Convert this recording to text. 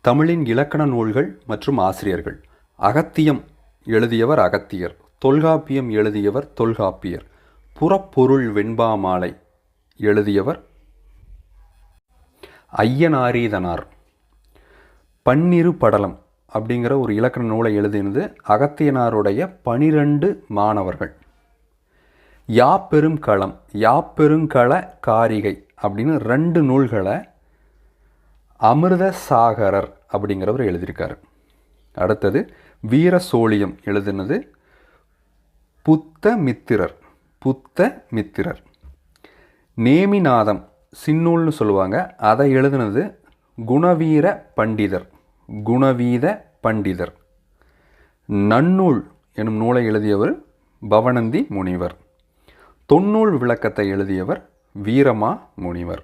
தமிழின் இலக்கண நூல்கள் மற்றும் ஆசிரியர்கள். அகத்தியம் எழுதியவர் அகத்தியர். தொல்காப்பியம் எழுதியவர் தொல்காப்பியர். புறப்பொருள் வெண்பா மாலை எழுதியவர் ஐயனாரீதனார். பன்னிரு படலம் அப்படிங்கிற ஒரு இலக்கண நூலை எழுதினது அகத்தியனாருடைய 12 மாணவர்கள். யாப்பெரும் களம், யாப்பெருங்கள காரிகை அப்படின்னு 2 நூல்களை அமிர்த சாகரர் அப்படிங்கிறவர் எழுதியிருக்காரு. அடுத்தது வீர சோழியம் எழுதினது புத்தமித்திரர். நேமிநாதம் சின்னூல்னு சொல்லுவாங்க, அதை எழுதினது குணவீர பண்டிதர். நன்னூல் எனும் நூலை எழுதியவர் பவணந்தி முனிவர். தொன்னூல் விளக்கத்தை எழுதியவர் வீரமா முனிவர்.